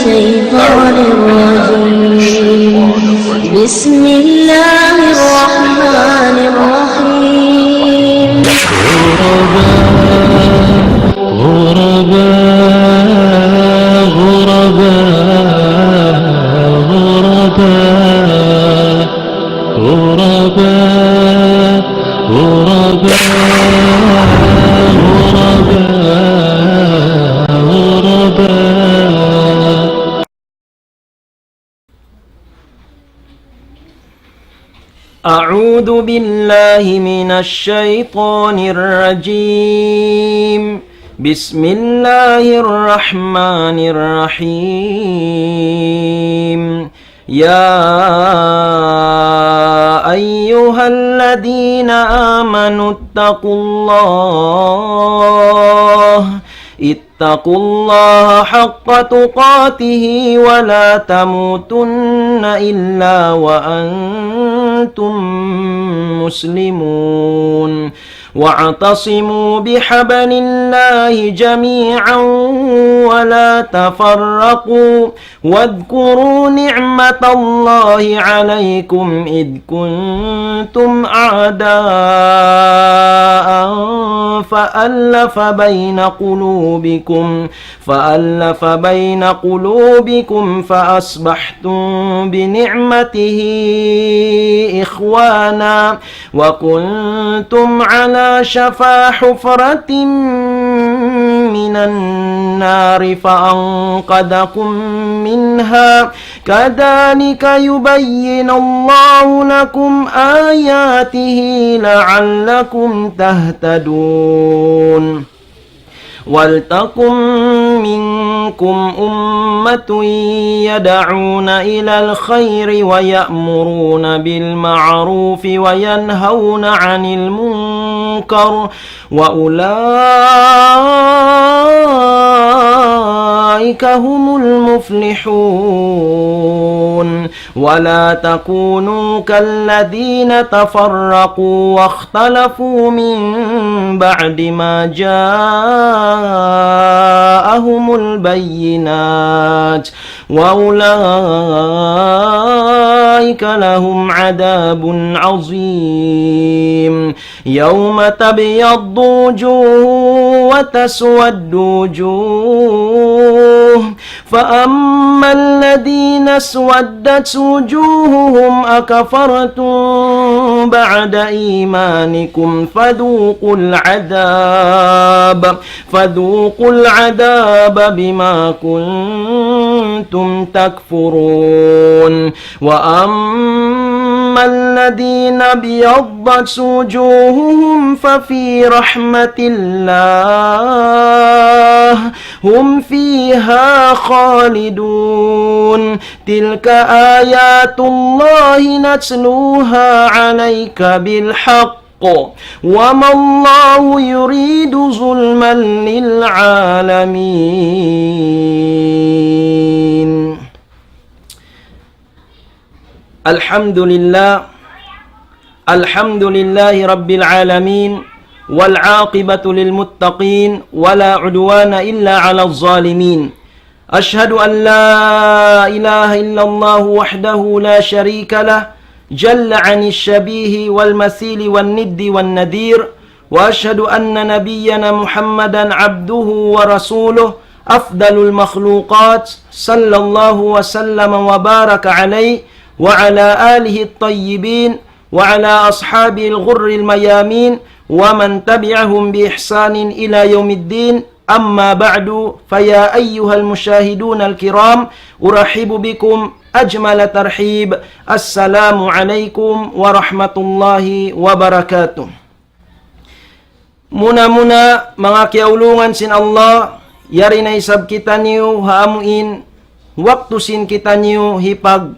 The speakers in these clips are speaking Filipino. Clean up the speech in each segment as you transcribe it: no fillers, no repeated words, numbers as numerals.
الشيطان الرجيم. بسم الله الرحمن الرحيم. غرباء غرباء غرباء غرباء غرباء غرباء. أعوذ بالله من الشيطان الرجيم. بسم الله الرحمن الرحيم. يا أيها الذين آمنوا اتقوا الله حق تقاته ولا تموتن إلا وأنتم مسلمون. واعتصموا بحبل الله جميعا ولا تفرقوا واذكروا نعمة الله عليكم إذ كنتم أعداء فألف بين قلوبكم فأصبحتم بنعمته إخوانا وكنتم على شفا حفرة من النار فأنقذكم منها. كذلك يبين الله لكم آياته لعلكم تهتدون. ولتكن منكم أمة يدعون إلى الخير ويأمرون بالمعروف وينهون عن المنكر وأولئك هم المفلحون. ولا تكونوا كالذين تفرقوا واختلفوا من بعد ما جاءهم البينات وأولئك لهم عذاب عظيم. يوم تبيض وجوه وتسود وجوه فأما الذين اسودت وجوههم أكفرتم بعد إيمانكم فذوقوا العذاب بما كنتم تكفرون. وأما الذين ابيضت وجوههم ففي رحمة الله هم فيها خالدون. تلك آيات الله نتلوها عليك بالحق وما الله يريد ظلما للعالمين. الحمد لله رب العالمين والعاقبة للمتقين ولا عدوان إلا على الظالمين. أشهد أن لا إله إلا الله وحده لا شريك له جل عن الشبيه والمثيل والند والنذير. وأشهد أن نبينا محمدا عبده ورسوله أفضل المخلوقات صلى الله وسلم وبارك عليه وعلى آله الطيبين وعلى أصحابه الغر الميامين ومن تبعهم بإحسان إلى يوم الدين. أما بعد فيا أيها المشاهدون الكرام أرحب بكم أجمل ترحيب. السلام عليكم ورحمة الله وبركاته. Muna-muna mga kiaulungan sin Allah, yari na isab kita niyo haamuin, waktu sin kita niyo hipag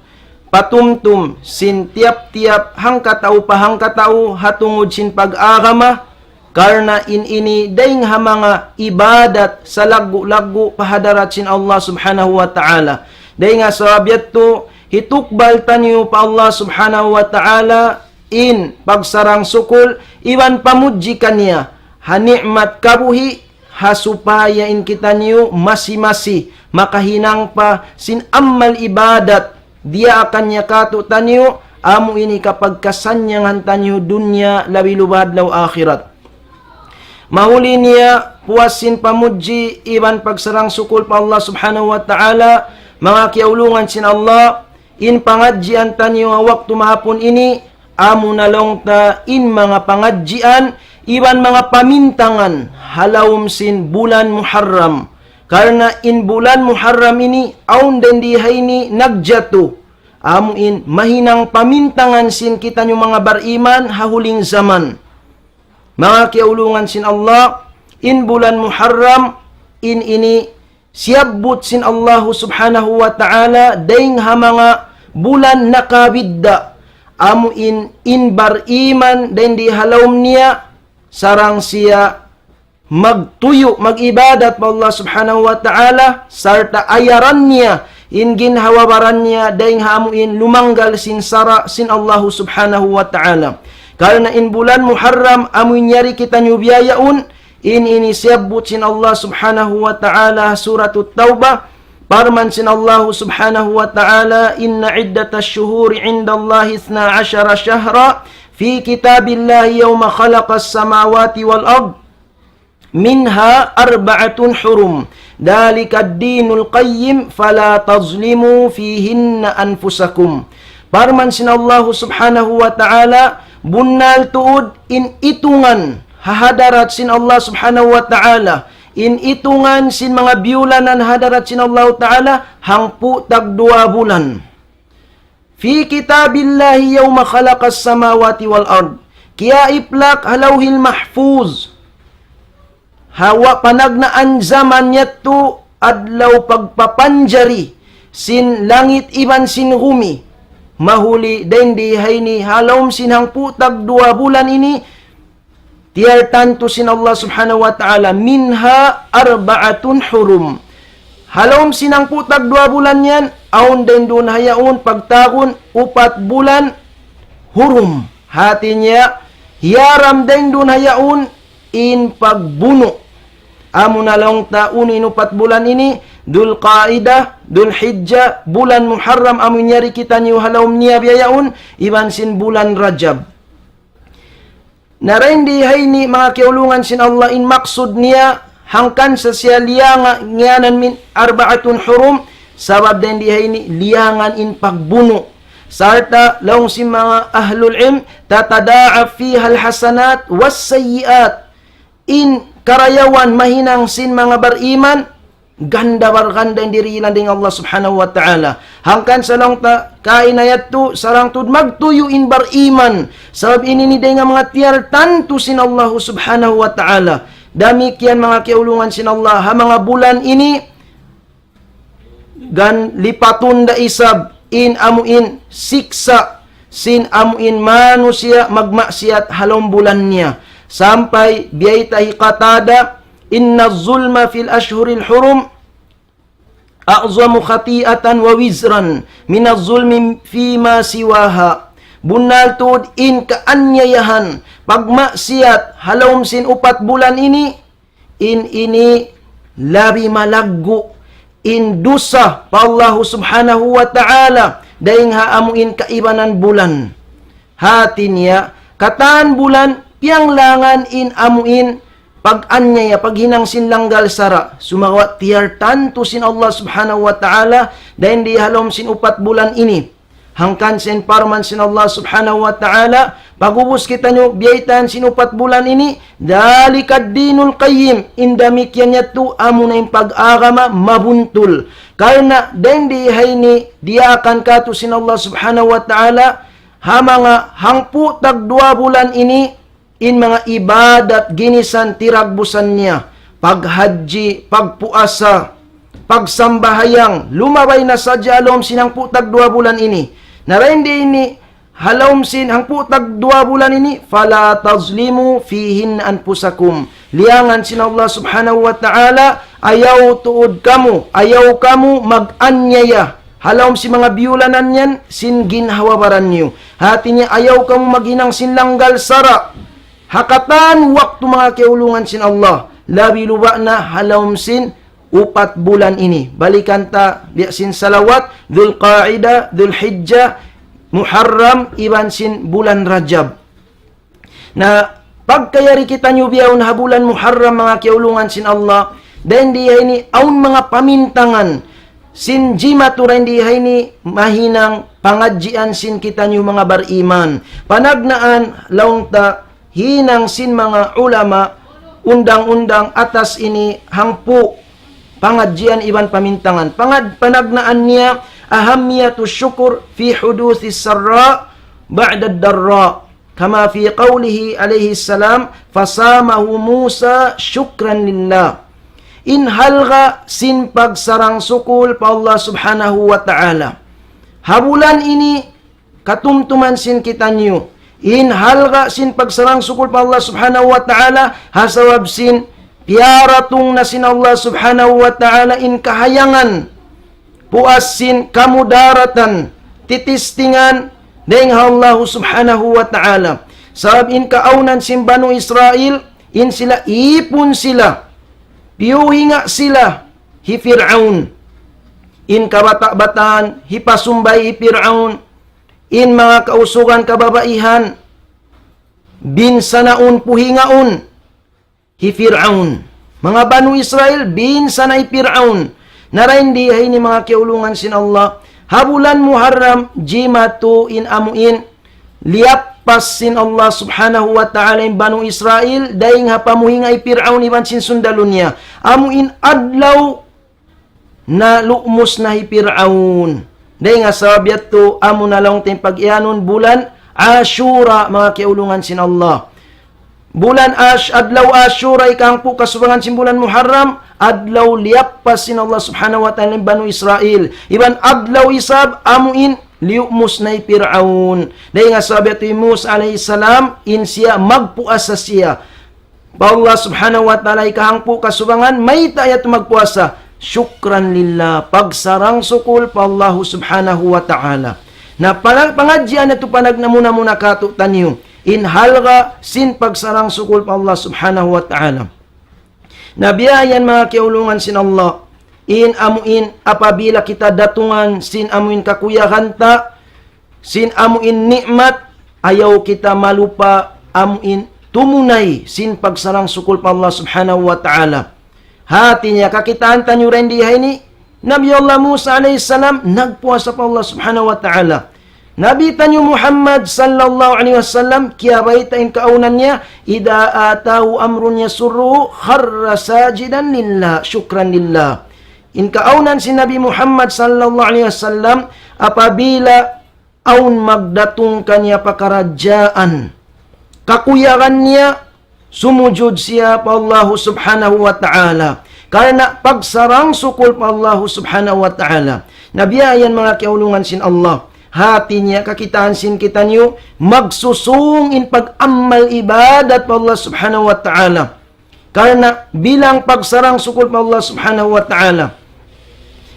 patumtum sin tiap-tiap hangkatao pahangkatao hatungod sin pag-agama, karna ini daing mga ibadat sa lagu-lagu pahadarat sin Allah subhanahu wa ta'ala. Daing nga sabiat to, hitukbal taniyo pa Allah subhanahu wa ta'ala in pagsarang sukul, iwan pamudji kaniya, hanikmat kabuhi, hasupayain kita niyo masi-masi makahinang pa sin ammal ibadat dia akan niya kato tanyo amo ini kapag kasanyang hantanyo dunya labi lubad law akhirat. Mahuli niya puasin pamuji iban pagsarang sukul pa Allah subhanahu wa ta'ala mga kiaulungan sin Allah in pangadjian tanyo waktu mahapon ini amo nalong ta in mga pangadjian iban mga pamintangan halawm sin bulan Muharram karena in bulan Muharram ini aun den dihay ni nagjato amo in mahinang pamintangan sin kita nyo mga bariman hahuling zaman. Mga kiaulungan sin Allah, in bulan Muharram, in ini siyabot sin Allah subhanahu wa ta'ala, daing ha mga bulan nakabidda, amo in bariman, daing di halawm niya, sarang siya magtuyo, magibadat pa Allah subhanahu wa ta'ala, sarta ayaran niya, in ginhawabaran niya, daing ha amo in lumanggal sin sara sin Allah subhanahu wa ta'ala. Karena in bulan Muharram amoy nyari kita nyubiyayaun in inisiyabut sin Allah subhanahu wa ta'ala suratut Taubah parman sin Allah subhanahu wa ta'ala inna iddatash syuhuri indallahi 12 syahra fi kitabillahi yawma khalaqas samawati wal ard minha arba'atun hurum dalikad dinul qayyim fala tazlimu fihinna anfusakum. Parman sin Allah subhanahu wa ta'ala bunnal tuod in itungan hahadarat sin Allah subhanahu wa ta'ala in itungan sin mga biulanan hadarat sin Allah ta'ala hangpu tag 2 bulan fi kitabillahi yawma khalaqas samawati wal ard kiya iplak halawhil mahfuz hawa panagnaan zaman yato adlaw pagpapanjari sin langit iban sin humi mahuli din di hayni halawm sinhang putag 2 bulan ini tiar tanto sin Allah subhanahu wa ta'ala minha arba'atun hurum halawm sinang putag 2 bulan yan aun din dun hayaun pagtagon 4 bulan hurum hati niya hiyaram din dun hayaun in pagbuno amo na lang taon in 4 bulan ini Dul Qaidah, Dul Hijjah, bulan Muharram amun nyari kita niyo halawm niya biyayaun, iban sin bulan Rajab. Narendi hay ni mga kiulungan sin Allah in maksud niya hangkan sa siya liyangan min arba'atun hurum sabab din di hay ni liyangan in pagbuno. Sarta laong si mga ahlul ilm tatada'af fiha alhasanat was sayyiat in karayawan mahinang sin mga bariman ganda barganda diri ilan ding Allah subhanahu wa ta'ala hangkan salong ta kainayat tu sarang tud magtuyo in bar iman sabab ini ni nga mga tiar tanto sin Allah subhanahu wa ta'ala damikian mga kiulungan sin Allah ha mga bulan ini gan lipatun da isab in amuin siksa sin amuin manusia magmaksiat halong bulan niya sampai biyay tahi qatada inna zulma fil ashhuril hurum a'zamu khati'atan wa wizran min az-zulmi fima siwaha bunal tud in kaanyayahan pagmaksiat halawm sin 4 bulan ini in ini labi malaggo in dusa pa Allah subhanahu wa ta'ala daing haamuin kaibanan bulan hati niya kataan bulan piang langan in amuin pag-anya paghinang sinlanggal sara sumawat tiar tanto sin Allah subhanahu wa ta'ala dahin di halom sin 4 bulan ini hangkan sin parman sin Allah subhanahu wa ta'ala pagubos kita nyo biyaitan sin 4 bulan ini dalikad dinul qayyim indamikyan niya tu amo na yung pag-agama mabuntul karena dahin di hayni dia akan katu sin Allah subhanahu wa ta'ala ha mga hangpu tag 2 bulan ini in mga ibadat ginisan tiragbusan niya paghaji, pagpuasa, pagsambahayang lumabay na sadya alom sinang putag 2 bulan ini narendi ini halom sin ang putag 2 bulan ini fala tazlimu fihin anfusakum liangan sin Allah subhanahu wa ta'ala ayaw tuod kamu ayaw kamu mag-anyaya halom si mga biulanan yan sin ginhawabaran niyo hati niya ayaw kamu maghinang sinlanggal sara hakatan waktu mga kiulungan sin Allah labi luwa na halawm sin 4 bulan ini. Balikan ta biya sin salawat, Dzulqa'dah, Dzulhijjah, Muharram, iban sin bulan Rajab. Na pagkayari kita nyo biyaw na bulan Muharram mga kiulungan sin Allah, dahil di ini aun mga pamintangan, sin jimatura hindi ni mahinang pangadjian sin kita nyo mga bariman. Panagnaan laung ta hinang sin mga ulama, undang-undang atas ini hangpu pangadjian iban pamintangan. Panagnaan niya ahamiyatu syukur fi huduthis sarra ba'da darra. Kama fi qawlihi alaihi salam, fasamahu Musa syukran lillah. In halga sin pagsarang sukul pa Allah subhanahu wa ta'ala. Habulan ini katumtuman sin kita niyo. In halga sin pagsarang sukul pa Allah subhanahu wa ta'ala, hasawab sin piaratung na sin Allah subhanahu wa ta'ala in kahayangan. Puas sin kamudaratan, titistingan deng Allah subhanahu wa ta'ala. Sabab in kaaunan sin Banu Israel, in sila ipon sila. Piyuhinga sila hi Fir'aun. In kabata-bataan, hi pasumbay hi Fir'aun. In mga kausugan kababaihan, binsanaun puhingaun hi Fir'aun. Mga Banu Israel, binsanay Fir'aun. Naraindi hay ni mga kiulungan sin Allah. Habulan Muharram, jimatu in amuin, liapas sin Allah subhanahu wa ta'ala in Banu Israel, daing hapamuhinga ay Fir'aun iban sin sundalun niya. Amuin adlaw na lumus na hi Fir'aun. Daing asabiyat to, amu na lang tayong pag-ianon, bulan Ashura, mga kiulungan sin Allah. Bulan adlaw Ashura, ikang po kasubangan sin bulan Muharram, adlaw liapas sin Allah subhanahu wa ta'ala in Banu Israel. Iban adlaw isab, amuin, liumus na Fir'aun. Dahil nga sabi ito yung Musa alayhi salam, in siya magpuasa siya. Pa Allah subhanahu wa ta'ala ikahangpo kasubangan, may tayo magpuasa. Syukran lillah, pagsarang sukul pa Allah subhanahu wa ta'ala. Na pangadjian na ito panagnamuna-muna kato tanyo, in halga sin pagsarang sukul pa Allah subhanahu wa ta'ala. Nabiyayan mga kiulungan sin Allah, in amuin apabila kita datungan sin amuin kakuyahan ta, sin amuin nikmat, ayaw kita malupa amuin tumunay sin pagsarang sukul pa Allah subhanahu wa ta'ala. Hati niya kakitaan tanyo rin dihay ni Nabi Allah Musa alayhi salam, nagpuasa pa Allah subhanahu wa ta'ala. Nabi tanyo Muhammad sallallahu alaihi wasallam, kiyabay tain kaunan niya, ida atahu amrun yasurruhu kharra sajidan lillah, syukran lillah. In kaunan si Nabi Muhammad sallallahu alaihi wasallam, apabila aun magdatung kanya pakarajaan, kakuyakan niya, sumujud siya pa Allah subhanahu wa ta'ala. Karena pagsarang sukul pa Allah subhanahu wa ta'ala. Nabiyayan mga kiulungan sin Allah, hati niya kakitaan sin kita niyo, magsusung in pag-amal ibadat pa Allah subhanahu wa ta'ala. Karena bilang pagsarang sukul pa Allah subhanahu wa ta'ala,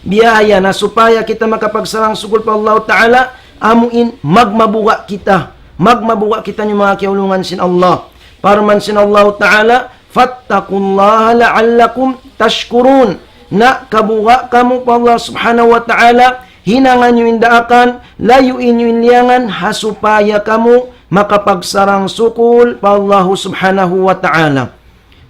biyaya na supaya kita makapagsarang sukul pa Allah ta'ala, amuin magmabuga kita. Magmabuga kita niyo mga kiulungan sin Allah. Parman sin Allah ta'ala, fattakullaha la'allakum tashkurun. Na kabuga kamu pa Allah subhanahu wa ta'ala, hinangan nyo indaakan, layuin nyo inliangan, hasupaya kamu makapagsarang sukul pa Allah subhanahu wa ta'ala.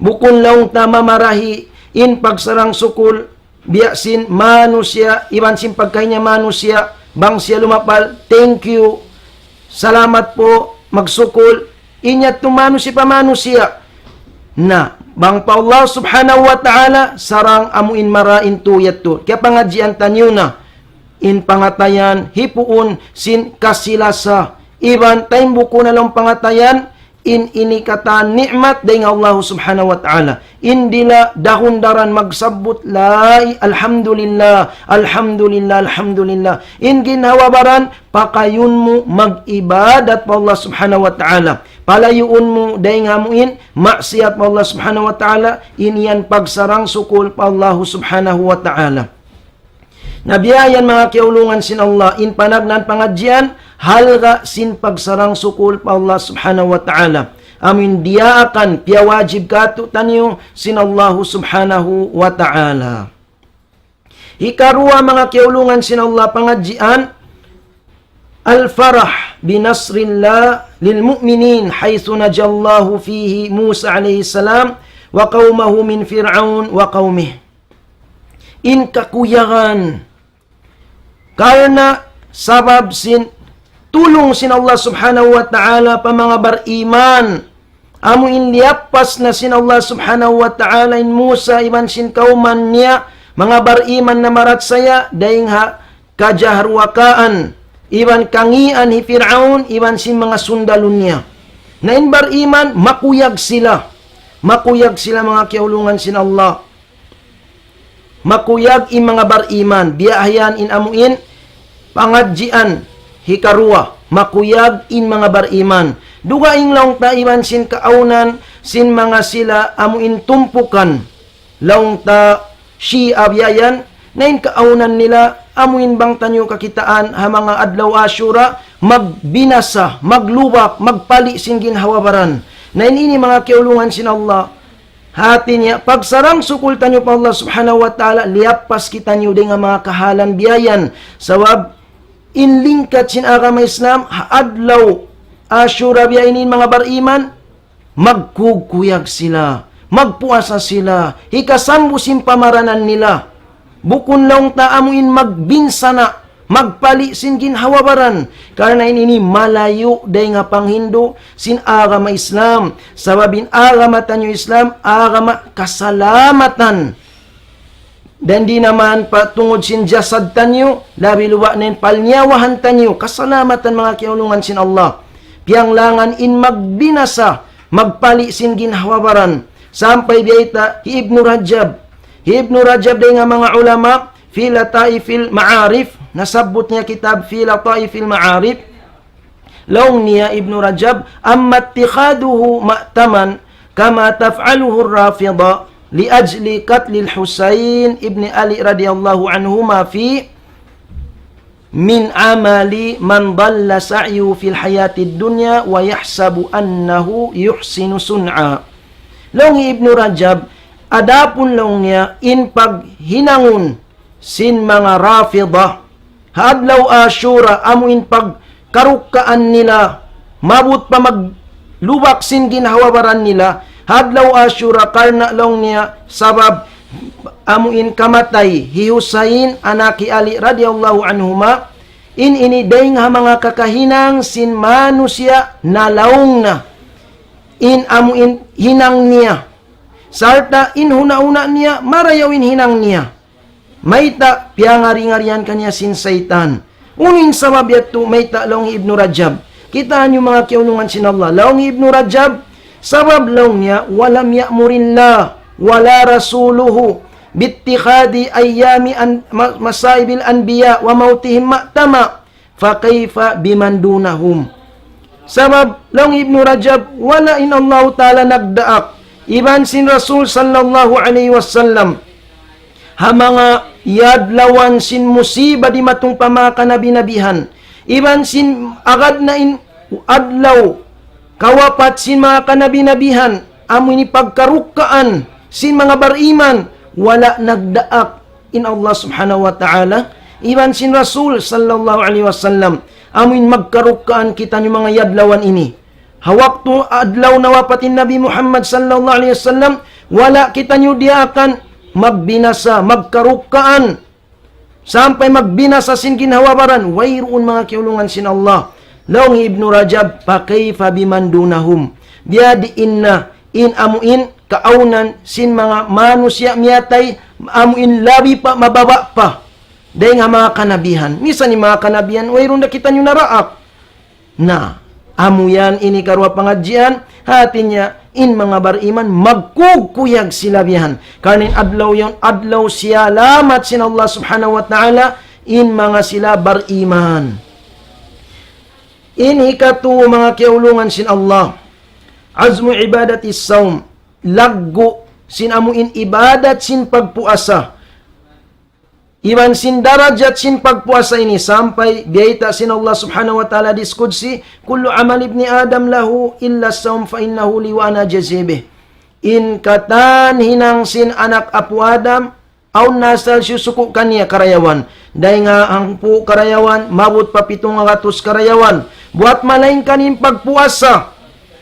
Bukun laung tama marahi in pagsarang sukul, biyasin manusia, iban sin pagkahinya manusia, bang siya lumapal, thank you, salamat po, magsukul, inyat tumano si pamanusia na bang pa Allah subhanahu wa ta'ala sarang amuin marain tuyat to. Kaya pangadjian tanyo na in pangatayan hipuun sin kasilasa iban time buko na lang pangatayan in inikatan nikmat dahil Allah subhanahu wa ta'ala. Indila dahundaran magsabot lai alhamdulillah, alhamdulillah, alhamdulillah. In ginhawabaran, pakayun mo mag-ibadat pa Allah subhanahu wa ta'ala. Palayuun mo dahil ngamuin, maksiyat pa Allah subhanahu wa ta'ala. Iniyan pagsarang sukul pa Allah subhanahu wa ta'ala. Nabiyayan mga kiulungan sin Allah, in panagnan pangadjian, halga sin pagsarang sukul pa Allah subhanahu wa ta'ala. amin diaakan piawajib katu tanyo sin Allah subhanahu wa ta'ala. Ikarua mga kiulungan sin Allah pangadjian, al-farah binasrillah lil mu'minin haythu najallahu fihi Musa alaihi salam wa qaumahu min Fir'aun wa qaumih. In kakuyagan karena sabab sin tulong sin Allah subhanahu wa ta'ala pa mga bariman. Amo inliapas na sin Allah subhanahu wa ta'ala in Musa iban sin kauman niya, mga bariman na marat saya, daing ha kajaharwakaan, iban kangian hi Fir'aun, iban sin mga sundalun niya. Na in bariman, makuyag sila. Makuyag sila mga kiulungan sin Allah. Makuyag in mga bariman, biyahayan in amuin, pangadjian, hikarua, makuyag in mga bariman. Dugaing laong taiman sin kaaunan, sin mga sila amuin tumpukan. Laong ta Shia biyayan, na in kaaunan nila, amuin bang tanyo kakitaan ha mga adlaw Ashura, magbinasa, maglubak, magpali sin ginhawabaran. Na ini mga kiulungan sin Allah, hati niya, pagsarang sukul tanyo pa Allah subhanahu wa ta'ala, liapas kita nyo din nga mga kahalan biyayan. Sawab, inlingkat sin agama Islam, haadlaw, Ashura biyainin mga bariman, magkukuyag sila, magpuasa sila, hikasambu sin pamaranan nila. Bukun laong taamuin magbinsana, magpali sin ginhawabaran, karena ini malayo day nga panghindo sin agama Islam. Sababin agama tanyo Islam, agama kasalamatan. Dan di naman patungod sin jasad tanyo, labi luwa na yung palnyawahan tanyo, kasalamatan mga kiulungan sin Allah. Pianglangan in magbinasa, magpali sin ginhawabaran. Sampai biyaita hi Ibnu Rajab. Hi Ibnu Rajab day nga mga ulama, fi Lataifil Ma'arif, nasabot niya kitab fi Lataifil Ma'arif. Laong niya Ibnu Rajab, amma ittikhaduhu ma'taman kama taf'aluhu ar-Rafida liajli qatlil Husain ibn Ali radhiyallahu anhuma fi min amali man dalla sa'yu fil hayatid dunya wa yahsabu annahu yuhsinu sun'a. Laong Ibnu Rajab, adapun laong niya in paghinangon sin mga Rafida hadlaw Ashura, amuin pagkarukaan nila, mabut pa maglubak sin ginhawabaran nila hadlaw Ashura, karna laong niya sabab amuin kamatay hi Husain anaki Ali radhiyallahu anhuma, in ini daing ha mga kakahinang sin manusia na laong na in amuin hinang niya, sarta in huna-una niya marayawin hinang niya, mayta piangari-ngarian kanya sin saitan. Unin sa mabiyat to mayta laong Ibnu Rajab, kitaan yung mga kiulungan sin Allah. Laong Ibnu Rajab, sabab laong niya, walam ya'murillah wala rasuluhu bittikhadi ayyami masaibil anbiya wa mautihim ma'tama fa kayfa biman dunahum. Sabab laong Ibnu Rajab, wala in Allah ta'ala nagdaak iban sin Rasul sallallahu alaihi wasallam ha mga yadlawan sin musiba di matong pamaka nabi-nabihan, iban sin agad na in adlaw kawapat sin mga kanabi-nabihan, amo ni pagkarukaan sin mga bariman, wala nagdaak in Allah subhanahu wa ta'ala, iban sin Rasul sallallahu alaihi wasallam, amin magkarukaan kita ni mga yadlawan ini. Hawak to adlaw na wapatin Nabi Muhammad sallallahu alaihi wasallam, wala kita nyo dia akan magbinasa, magkarukaan, sampai magbinasa sin ginhawabaran, wayroon mga kiulungan sin Allah. Laong Ibnu Rajab, pakayfa biman dunahum, dia diinna in amuin kaaunan sin mga manusia miyatay, amuin labi pa, mababa pa dahil nga mga kanabihan. Misan ni mga kanabihan, wayroon na kita nyo naraak na amuyan ini karwa pangadjian, hati niya in mga bariman magkukuyag sila bihan, kanin adlaw yon adlaw siya lamat sin Allah subhanahu wa ta'ala in mga sila bariman. In hikatu mga kiulungan sin Allah, azmu ibadati saum, laggo sin amuin ibadat sin pagpuasa. Iban sin darajat sin pagpuasa ini sampai biyaita sin Allah subhanahu wa ta'ala diskudsi, kullu amal ibni Adam lahu illa saum fa innahu li wa ana jazibih. In katan hinang sin anak apu Adam, aw nasal susuku kanya karayawan. Dahil nga hangpu karayawan, mabut pa 700 karayawan. Buat malain kanin pagpuasa.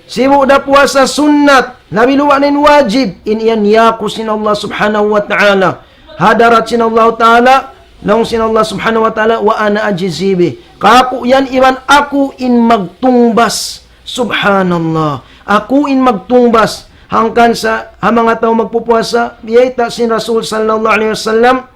Sibu da puasa sunnat, nabiluwa nin wajib. In iyan yaku sin Allah subhanahu wa ta'ala. Hadarat sin Allah ta'ala, naong sin Allah subhanahu wa ta'ala, wa ana ajizibi. Kaku yan iwan aku in magtungbas. Subhanallah. Aku in magtungbas. Hangkan sa mga tao magpupuasa, biyaita sin Rasul sallallahu alaihi wasallam,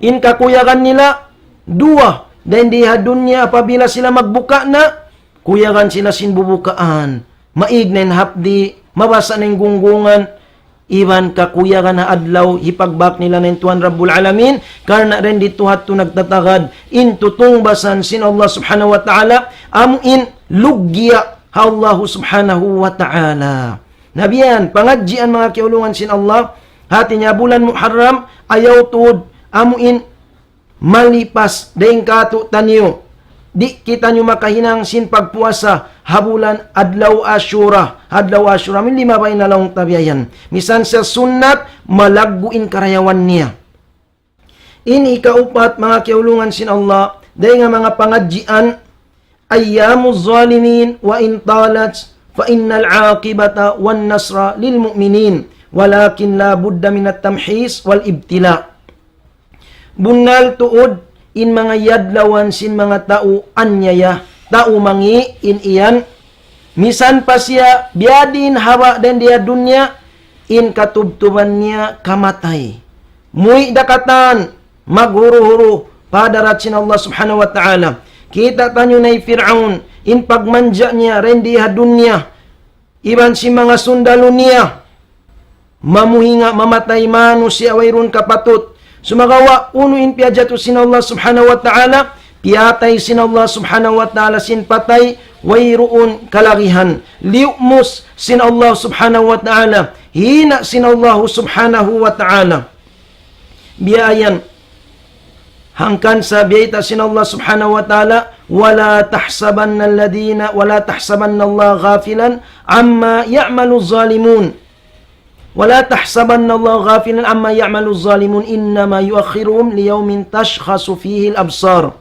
in kakuyakan nila, dua. Dan di dunya apabila sila magbuka na, kuyakan sila sin bubukaan. Maig na hapdi, mabasa na gunggungan, iban kakuyakan na adlaw, hipagbak nila na Tuhan Rabbul Alamin, karena rin dito hato nagtatagad, in tutungbasan sin Allah subhanahu wa ta'ala, amuin lugya Allah subhanahu wa ta'ala. Nabiyan, pangadjian mga kiulungan sin Allah, hati niya bulan Muharram, ayaw tuod, amuin malipas, daing kato tanyo, di kita nyo makahinang sin pagpuasa, habulan adlaw Ashura. Adlaw Ashura, min 5 ba inalawang tabiayan. Misan sa sunnat, malagguin karayawan niya. In ikaupat, mga kiulungan sin Allah, dahi nga mga pangadjian, ayyamuz zalimin wa in talat, fa innal aqibata wan nasra lil mu'minin, walakin la budda minat tamhis wal ibtila. Bunal tuod, in mga yadlawan sin mga tao anyaya, tao mangi in iyan, misan pa siya biadin hawa den dia dunya, in katubtuban niya kamatay. Muy dakatan, maghuru-huru, padarat sin Allah subhanahu wa ta'ala. Kita tanyo na Fir'aun, in pagmanja niya, ren dia dunya, iban si mga sundalo niya, mamuhinga, mamatay manu siya wayrun kapatut. Sumagawa, uno in piajato sin Allah subhanahu wa ta'ala, piatay sin Allah subhanahu wa ta'ala sin patay, wayroon kalagihan. Liumus sin Allah subhanahu wa ta'ala, hina sin Allah subhanahu wa ta'ala. Biayan, hangkan sa biyaita sin Allah subhanahu wa ta'ala, wala tahsabanna Allah ghafilan amma ya'malu zalimun. Wala tahsabanna Allah ghafilan amma ya'malu zalimun, innama yuakhiruhum liyawmin tashkhasu fihi al-absar.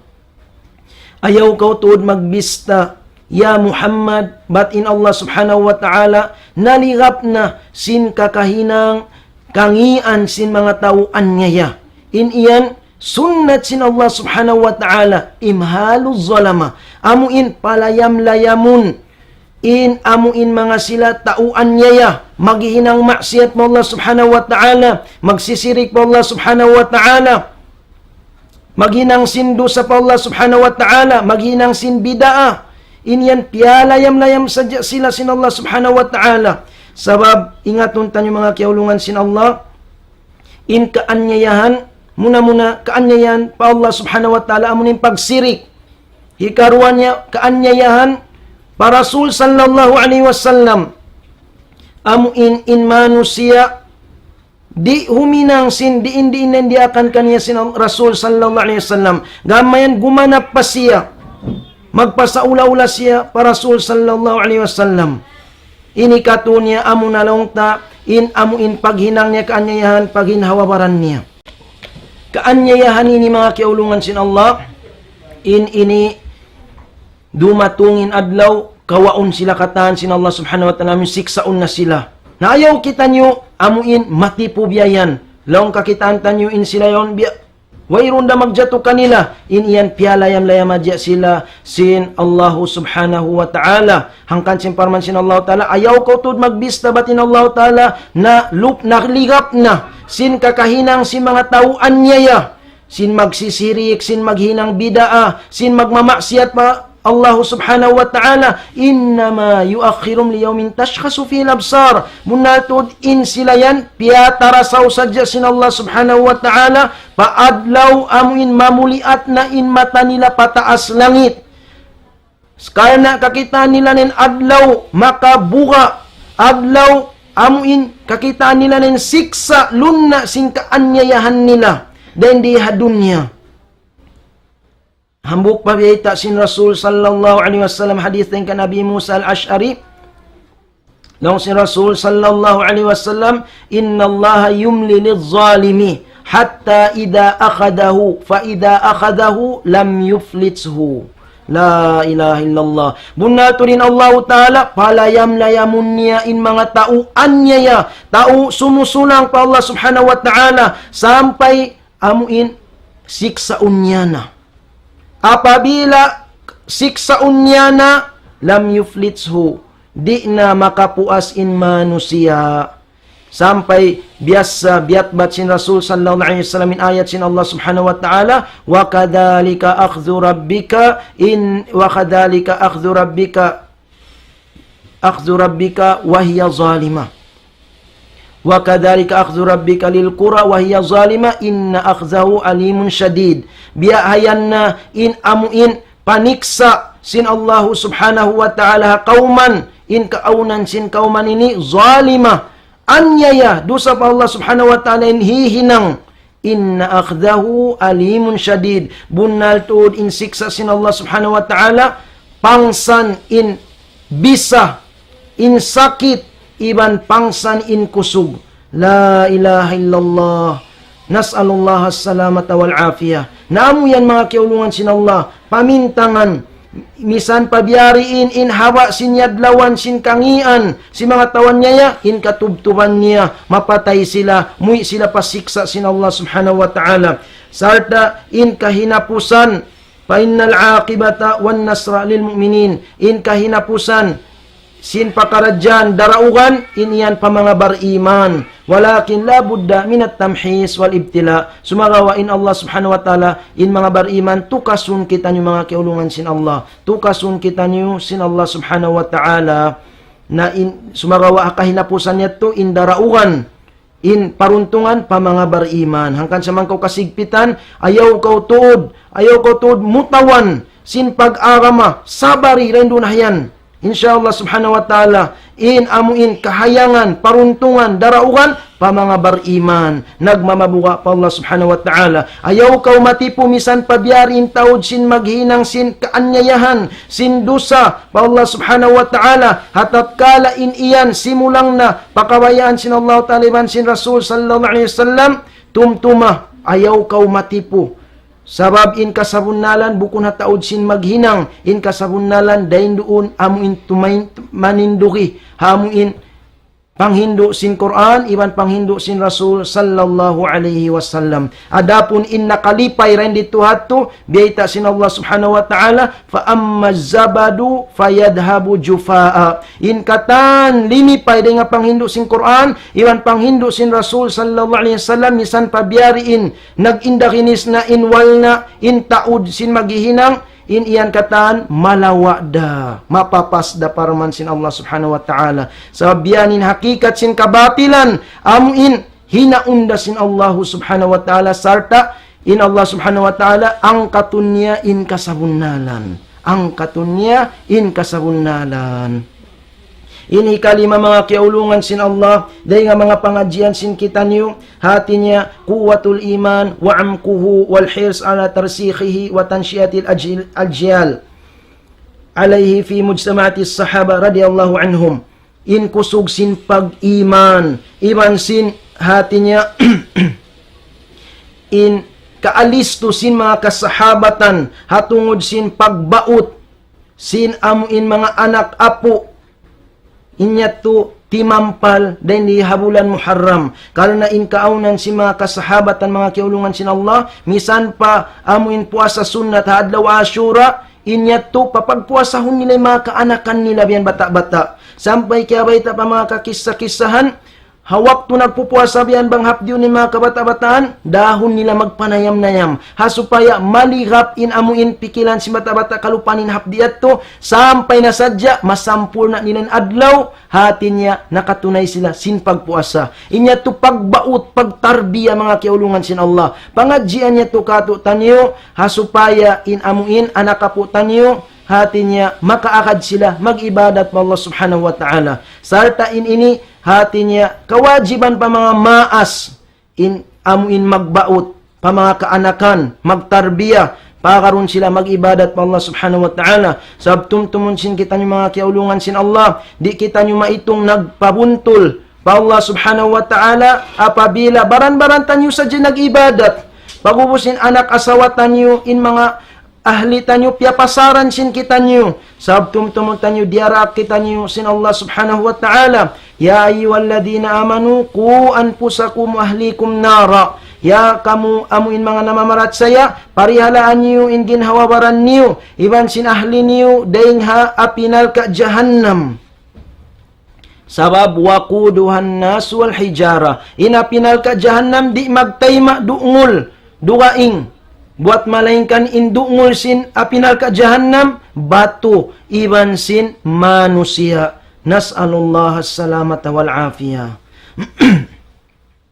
Ayaw kau tuod magbista, ya Muhammad, batin Allah subhanahu wa ta'ala, naligap na sin kakahinang kangian sin mga tauan niya. In iyan, sunnat sin Allah subhanahu wa ta'ala, imhalu zalama, amuin palayam-layamun, in amuin mga sila tauan niya, maghihinang maksiat mo Allah subhanahu wa ta'ala, magsisirik mo Allah subhanahu wa ta'ala, maghinang sindu sa Allah subhanahu wa ta'ala, maghinang sin bidaa, inyan pialayam-layam sadya sila sin Allah subhanahu wa ta'ala. Sabab, ingaton tanyo mga kiaulungan sin Allah, in kaanyayahan, muna kaanyayahan pa Allah subhanahu wa ta'ala, amunin pagsirik, hikaruan niya kaanyayahan, pa Rasul sallallahu alaihi wasallam, amuin in manusia, di huminang sin, di akan kanya sin Rasul sallallahu alaihi wasallam, gamayan gumanap pa siya, magpasaula-ula siya pa Rasul sallallahu alaihi wasallam. Ini katunya amu nalong ta, in amuin paghinang niya kaanyayahan, paghinhawabaran niya. Kaanyayahan ini mga kiaulungan sin Allah, in ini dumatungin adlaw, kawaon sila katahan sin Allah subhanahu wa ta'ala, siksaon na sila. Na ayaw kita nyo, amuin, matipo biyayan. Laong kakitaan tanyo in sila yon, wayron da magjato kanila, in iyan pialayam-layam adya sila sin Allah subhanahu wa ta'ala. Hangkan sin parman sin Allah ta'ala, ayaw kotud magbista batin Allah ta'ala, na nakligap na, sin kakahinang sin mga tauan niya, sin magsisirik, sin maghinang bidaa, sin magmamaksiat pa Allah subhanahu wa ta'ala, innama yuakhirum liyawmin tashkhasu fihi al-absar. Munatod in sila yan, piyatarasaw sadya sin Allah subhanahu wa ta'ala, paadlaw amuin mamuliat na in mata nila pataas langit. Karena kakita nila nin adlaw makabuka, adlaw amuin kakita nila nin siksa lunna sin kaanyayahan nila. dan di dunya. Hambuk pabiyita sin Rasul sallallahu alaihi wasallam hadis dengan Nabi Musa al-Ash'ari. Long sin Rasul sallallahu alaihi wasallam, "Inna Allah yumli lidh-zalimi hatta idza akhadahu fa idza akhadahu lam yuflithu." La ilaha illallah. Bunaturin Allah Ta'ala palayam-layamun niya in mga tao anyaya. Tao sumusulang pa Allah Subhanahu wa Ta'ala sampai amuin siksa unyana. Apabila siksa unyana lam yuflithu, di na makapuas in manusia. Sampai biasa biatbat sin Rasul sallallahu alaihi wasallam min ayat sin Allah Subhanahu wa Ta'ala, wa kadzalika akhdhu rabbika wa hiya zalimah. Wa kadzalika akhdhu rabbika lil qura wa hiya zalimah inna akhzahu alimun syadid. Biahayanna in amuin paniksa sin Allah Subhanahu wa Ta'ala kauman in kaunan sin kauman ini zalimah. Anyaya dosa pa Allah Subhanahu wa Ta'ala in hihinang inna akhdahu alimun syadid. Bunal tuod in siksa sin Allah Subhanahu wa Ta'ala pangsan in bisa in sakit iban pangsan in kusug. La ilaha illallah. Nas'alullah as-salamata wal afiyah. Naamu yan mga kiulungan sin Allah pamintangan misan pabiyariin in hawa sin yadlawan sin kangian si mga tawan niya in katubtuban niya mapatay sila muy sila pasiksa sin Allah Subhanahu wa Ta'ala. Sarta in kahinapusan fa innal aqibata wan nasra lil mu'minin. In kahinapusan sin pakaradyan daraugan iniyan pa mga bariman. Walakin la budda minat tamhis wal ibtila. Sumagawa in Allah Subhanahu wa Ta'ala in mga bariman tukasun kita niyo mga kiulungan sin Allah. Tukasun kita niyo sin Allah Subhanahu wa Ta'ala na in sumagawa kahinapusan niya to in daraugan in paruntungan pa mga bariman. Hangkan sa man kasigpitan ayaw kau tuod mutawan sin pag-arama sabari rendo na yan. Insyaallah Subhanahu wa Ta'ala in amuin kahayangan paruntungan daraugan pa mga bariman nagmamabuga pa Allah Subhanahu wa Ta'ala. Ayaw kau matipu misan pabyarin taod sin maghinang sin kaanyayahan sin dusa pa Allah Subhanahu wa Ta'ala hatat kala in iyan simulang na pakawayaan sin Allah Ta'ala man sin Rasul sallallahu alaihi wasallam tumtuma ayaw kau matipu. Sabab in kasabunnalan bukun hataod sin maghinang in kasabunnalan dain doon amuin tumain maninduki hamuin panghindo sin Quran iban panghindo sin Rasul sallallahu alaihi wasallam. Adapun in nakalipay ren dito hatto biita sin Allah Subhanahu wa Ta'ala fa amma zabadu fayadhabu jufaa. In katan limipay de nga panghindo sin Quran iban panghindo sin Rasul sallallahu alaihi wasallam misan pabiyariin nagindakinis na in walna in taud sin maghihinang in iyan katan malawada mapapasda paraman sin Allah Subhanahu wa Ta'ala. Sa biyanin hakikat sin kabatilan amuin hinaunda sin Allah Subhanahu wa Ta'ala sarta in Allah Subhanahu wa Ta'ala ang katunya in kasabunnalan. Ang katunya in kasabunnalan. Ini kalima mga kiaulungan sin Allah dahil nga mga pangadjian sin kita niyo hati niya kuwatul iman wa amkuhu wal hirs ala tarsikhihi wa tansyiatil ajyal alaihi fi mujtama'atis sahaba radiyallahu anhum. In kusog sin pag-iman iban sin hati niya in kaalisto sin mga kasahabatan hatungod sin pagbaut sin amuin mga anak apo inya to timampal dan di habulan Muharram. Kalau na in kaunan si mga kasahabatan mga kiulungan sin Allah, misan pa amuin puasa sunnat hadlaw Ashura, inya to papagpuasahon nila mga kaanakan nila biyan bata-bata. Sampai kaya baita pa mga kakisa-kisahan, hawak to nagpupuasa biyan bang hapdiw ni mga kabata-bataan, dahon nila magpanayam-nayam. Hasupaya malihap in amuin pikilan si bata-bata kalupanin hapdiat to, sampai nasadya, masampul na nilang adlaw, hati niya nakatunay sila sin pagpuasa. Inya to pagbaut, pagtarbiya mga kiulungan sin Allah. Pangadjian niya to kato tanyo, hasupaya in amuin anak kapo tanyo, hati niya makaakad sila mag-ibadat pa Allah Subhanahu wa Ta'ala. Sarta in ini hati niya kawajiban pa mga maas in amuin magbaut mga kaanakan, magtarbiya, pakaron sila mag-ibadat pa Allah subhanahu wa ta'ala. Sabtum tumunsin kita nyo mga kiaulungan sin Allah, di kita nyo maitong nagpabuntol pa Allah subhanahu wa ta'ala, apabila baran-baran tanyo sa dyan nag-ibadat, pagubusin anak asawa tanyo, in mga ahli tanyo, piapasaran sin kita nyo, sabtum tumun tanyo, diarak kita nyo sin Allah subhanahu wa ta'ala, ya ayyuhalladhina amanu, ku anfusakum ahlikum nara, ya kamu amuin mga namamarat saya, parihalaan niyo in ginhawabaran niyo, iban sin ahli niyo, daing ha apinal ka jahannam. Sabab waquduhan nas wal hijara, inapinal ka jahannam, di magtayma duungol, dugaing, buat malaingkan in duungol sin apinal ka jahannam, batu, iban sin manusia. Nas'alullah as-salamata wal afiyah.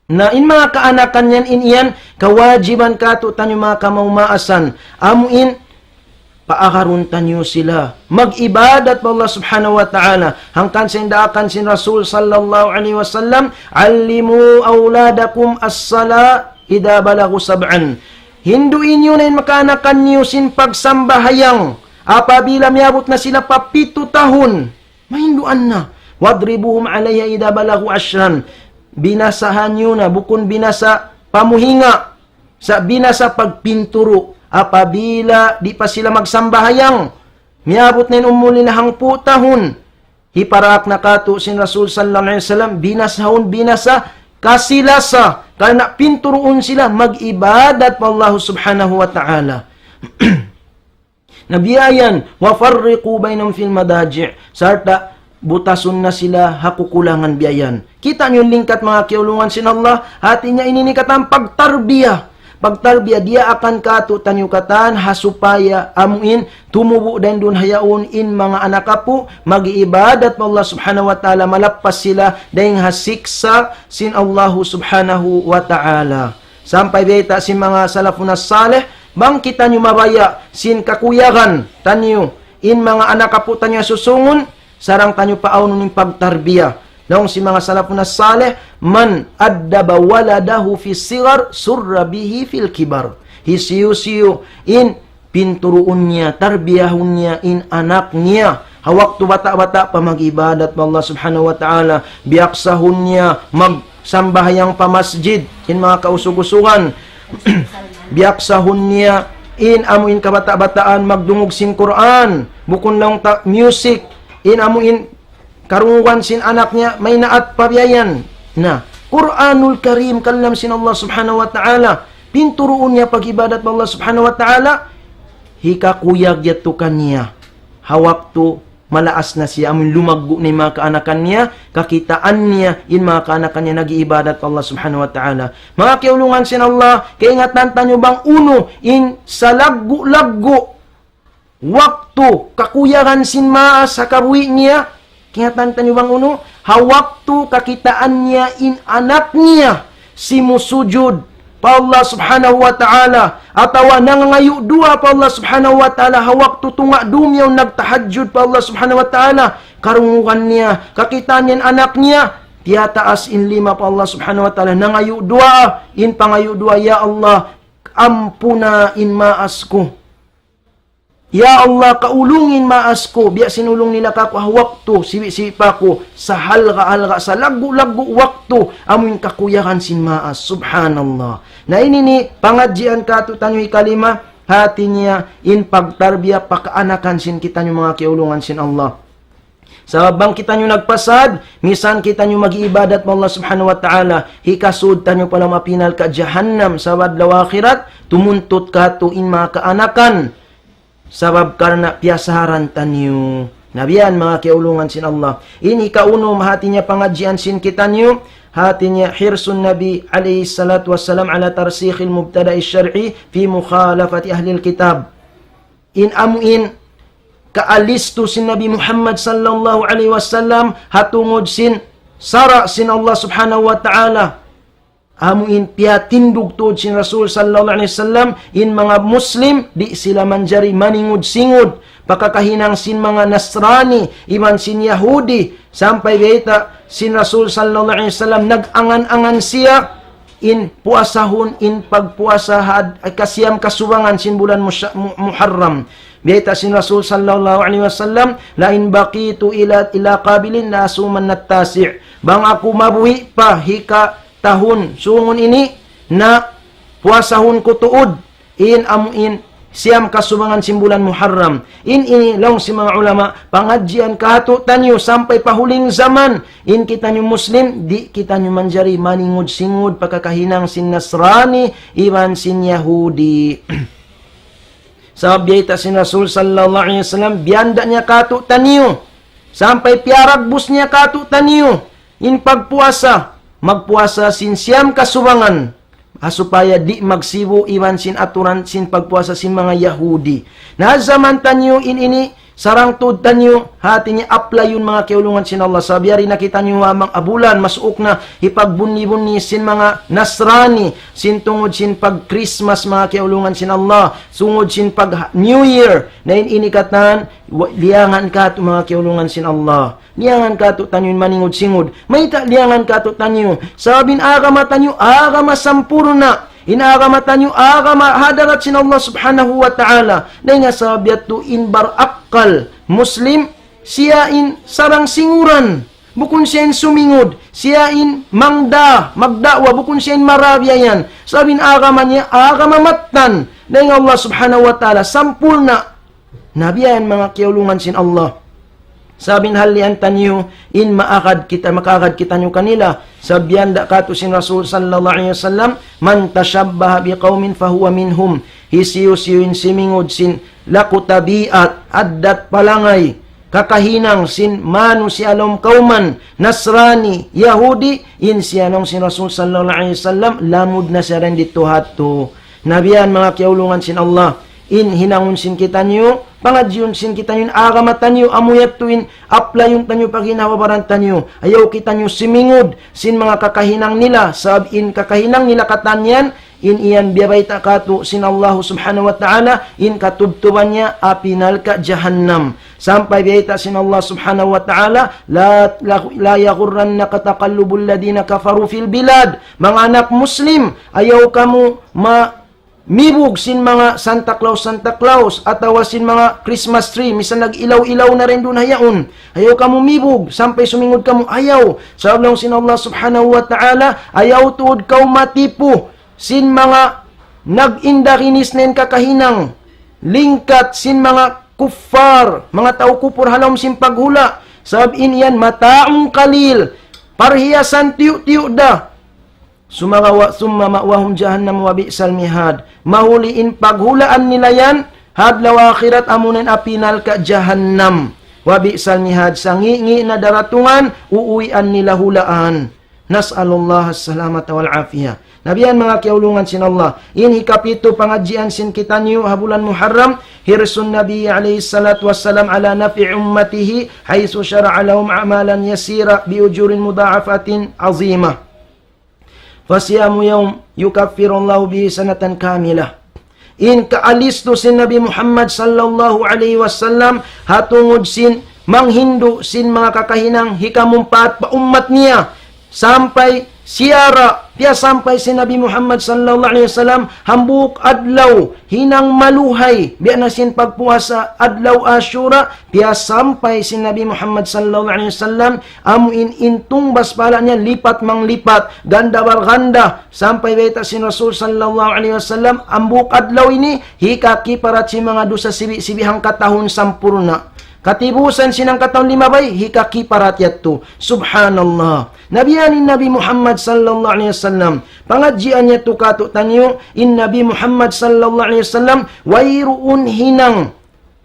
Na in mga kaanakan yan, in iyan, kawajiban kato tanyo mga kamaumaasan, amuin, paakaron tanyo sila, mag-ibadat pa Allah subhanahu wa ta'ala, hangkan sindaakan sin Rasul sallallahu alaihi wasallam, allimu awladakum as-sala, ida balagu sab'an. Hinduin nyo na yung makaanakan nyo sin pagsambahayang, apabila miabot na sila pa 7 tahun, mahinduan na, wadribuhum alayha ida balagu ashran, binasahan nyo na, bukon binasa pamuhinga, sa binasa pagpinturo, apabila di pa sila magsambahayang, miabot na yung umuli na 10 tahun, hiparak na kato sin Rasul sallallahu alaihi wasallam, binasahon binasa, kasilasa, karena pinturoon sila, mag-ibadat pa Allah subhanahu wa ta'ala. Nabiyayan, wafarriqu bainahum fil madaji', sarta butason na sila, hakukulangan biyayan. Kita nyo lingkat mga kiulungan sin Allah, hati niya ininikatan pagtarbiya. Pagtarbiya, dia akan kato tanyo katan, hasupaya, amuin, tumubo dan dun hayaon in mga anak apo, mag-iibadat mo Allah subhanahu wa ta'ala, malapas sila, dahing hasiksa sin Allah subhanahu wa ta'ala. Sampai beta sin mga salafunas saleh, bang kita nyo mabaya, sin kakuyagan, tanyo, in mga anak apo tanyo susungon, sarang tanyo paaunon ng pagtarbiya. Daong si mga salafun as-salih, man addaba waladahu fi sigar, surra bihi fil kibar. Hisiyo-siyo, in pinturuun niya, tarbiyahun niya, in anak niya. Hawak tu bata-bata pa mag-ibadat pa Allah subhanahu wa ta'ala. Biyaksahun niya, magsambahayang pa masjid, in mga kausug-usugan. Biyaksahun niya, in amuin kabata-bataan, magdungog sin Quran. Bukon lang music, in amuin karungan sin anak niya, may naat pabiyayan na Quranul Karim, kalam sin Allah subhanahu wa ta'ala, pinturuun niya pag-ibadat pa Allah subhanahu wa ta'ala, hikakuyag yatukan niya, hawak to, malaas na siya, amin lumaggo ni mga kaanakan niya, kakitaan niya, in mga kaanakan niya, nag-iibadat pa Allah subhanahu wa ta'ala. Mga kiulungan sin Allah, kaingatan tanyo bang uno, in sa laggo-laggo, waktu, kakuyagan sin maas, sa kabuhi niya, kingatan tanyo bang uno, hawak tu kakitaan niya in anak niya, si musujud pa Allah subhanahu wa ta'ala, atawa nangangayu dua pa Allah subhanahu wa ta'ala, hawak tu tunga dumyaw nagtahajjud pa Allah subhanahu wa ta'ala, karungan niya, kakitaan niya anak niya, tiyataas in 5 pa Allah subhanahu wa ta'ala, nangayu dua, in pangayu dua, ya Allah, ampuna in maas ko. Ya Allah, kaulungin maas ko, biya sinulong nila kako, waktu, siwi-sipa ko, sa halga-halga, sa lagu-lagu waktu, amuin kakuyakan sin maas, subhanallah. Na ini ni, pangadjian kato tanyo ikalima, hati niya, in pagtarbiya, pakaanakan sin kita nyo mga kiulungan sin Allah. Sabang kita nyo nagpasad, misan kita nyo mag-iibadat mo Allah subhanahu wa ta'ala, hikasud tanyo pala mapinal ka jahannam, sabad lawakhirat, tumuntot kato in mga kaanakan, sabab karena piasaran tanyo. Nabiyan mga kiulungan sin Allah. Ini kauno hati niya pangadjian sin kita nyo. Hati niya hirsun Nabi alayhi salatu wassalam ala tarsikhil mubtada'i syar'i fi mukhalafati ahlil kitab. In amuin kaalisto sin Nabi Muhammad sallallahu alaihi wasallam hatungod sin sara sin Allah subhanahu wa ta'ala. Amuin piatindug tod sin Rasul sallallahu alaihi wasallam, in mga Muslim di sila manjari maningud-singud, pakakahinang sin mga Nasrani, iman sin Yahudi, sampai beta sin Rasul sallallahu alaihi wasallam nag-angan-angan siya, in puasahon in pagpuasa kasiyam kasuwangan sin bulan Muharram. Biyata sin Rasul sallallahu alaihi wasallam, la in baqitu ila qabilin la asuman natasi'. Bang ako mabuhi pa hika tahun sungon ini na puasahon ko tuod in amuin siyam kasubangan simbulan Muharram. Ini lang si mga ulama, pangadjian kahato tanyo sampai pahuling zaman. In kita nyo Muslim, di kita nyo manjari maningod-singod pagkakahinang sin Nasrani, iban sin Yahudi. Sa biyayta sin Rasul sallallahu alaihi wasallam, biyanda niya kato tanyo. Sampai piaragbus niya kato tanyo. In pagpuasa, magpuasa sin siyam kasubangan. Supaya di magsibo iwan sin aturan sin pagpuasa sin mga Yahudi. Na zaman tanyo ini sarang tud tanyo hati niya apply yun mga kiulungan sin Allah. Sabiari nakita niyo mga abulan masuk na ipagbunni-bunni sin mga Nasrani sin tungod sin pag Christmas mga kiulungan sin Allah. Sungod sin pag New Year na ini katan liangan ka to mga kiulungan sin Allah. Liangan ka to tanyo maningod-singod. May liangan ka to tanyo. Sabin agama tanyo agama sampurna. Inagama tanyo agama hadarat sin Allah subhanahu wa ta'ala. Dahil nga sabiat to in barakal Muslim siya in sarang singuran. Bukun siya in sumingod. Siya in magdawa. Bukun siya in marabyayan. Sabin agama niya agama matan. Dahil nga Allah subhanahu wa ta'ala sampurna. Nabiyan mga kiulungan sin Allah. Sabin halian tanyo in makakad kita nyo kanila. Sabihan da kato sin Rasul sallallahu alaihi wasallam, man tashabbaha biqaumin fahuwa minhum. Hisiyo-siyoin simingod sin lakutabiat addat palangay. Kakahinang sin manu si alom kauman, Nasrani, Yahudi, in si anong sin Rasul sallallahu alaihi wasallam, lamud na siya rin dito hato. Nabiyan mga kiulungan sin Allah. In hinangon sin kita nyo, pangadyon sin kita nyo, agamatan nyo, amuyat tuin, aplayong tanyo paghinawabaran tanyo. Ayaw kita nyo simingod, sin mga kakahinang nila, sab in kakahinang nila katanyan, in iyan biyabay takato sin Allah subhanahu wa ta'ala, in katubtuban niya, apinal ka jahannam. Sampai biyayta sin Allah subhanahu wa ta'ala, la yaghurran na katakallubul ladina kafaru fil bilad. Mga anak Muslim, ayaw kamu mibog sin mga Santa Claus atawa sin mga Christmas tree misan nag-ilaw-ilaw na rin doon hayaon. Ayaw ka mo mibog sampay sumingod ka mo ayaw. Sabi lang sin Allah subhanahu wa ta'ala, ayaw tuod kaw matipo sin mga nag-indakinis nen kakahinang lingkat sin mga kuffar, mga tao kupur halom sin paghula. Sabin yan mataong kalil parhiyasan tiyo-tiyo da. Summa ma'wahum jahannam wa bi'sal mihad. Mahuliin paghulaan nila yan, hadlaw akhirat amunan apinal ka jahannam. Wa bi'sal mihad, sangi na daratungan, uuwian nila hulaan. Nas'alullah as-salamata wal afiyah. Nabiyan mga kiulungan sin Allah. In hikapito pangadjian sin kita niyo habulan Muharram, hirsun Nabi alayhi salatu wassalam ala nafi ummatihi, haythu syara'a lahum a'malan yasira bi ujurin mudha'afatin azimah. Fasiyamu yawm yukaffirullahu bihi sanatan kamilah. In kaalis to sin Nabi Muhammad sallallahu alaihi wasallam hatungod sin manghindu sin mga kakahinang hikamumpat pa ummat niya sampai siara piya sampai si Nabi Muhammad sallallahu alaihi wasallam hambuk adlaw hinang maluhay biya na sin pagpuasa adlaw Ashura piya sampai si Nabi Muhammad sallallahu alaihi wasallam amuin intung baspala niya lipat manglipat ganda barganda sampai beta si Rasul sallallahu alaihi wasallam ambuk adlaw ini hikaki parat si mga dusa sibihang katahon sampurna. Katibusan sinang katahon limabay, hikaki paratyat to. Subhanallah. Nabiyanin Nabi Muhammad sallallahu alaihi wasallam. Pangadjian niya to kato tanyo, in Nabi Muhammad sallallahu alaihi wasallam, wayruun hinang.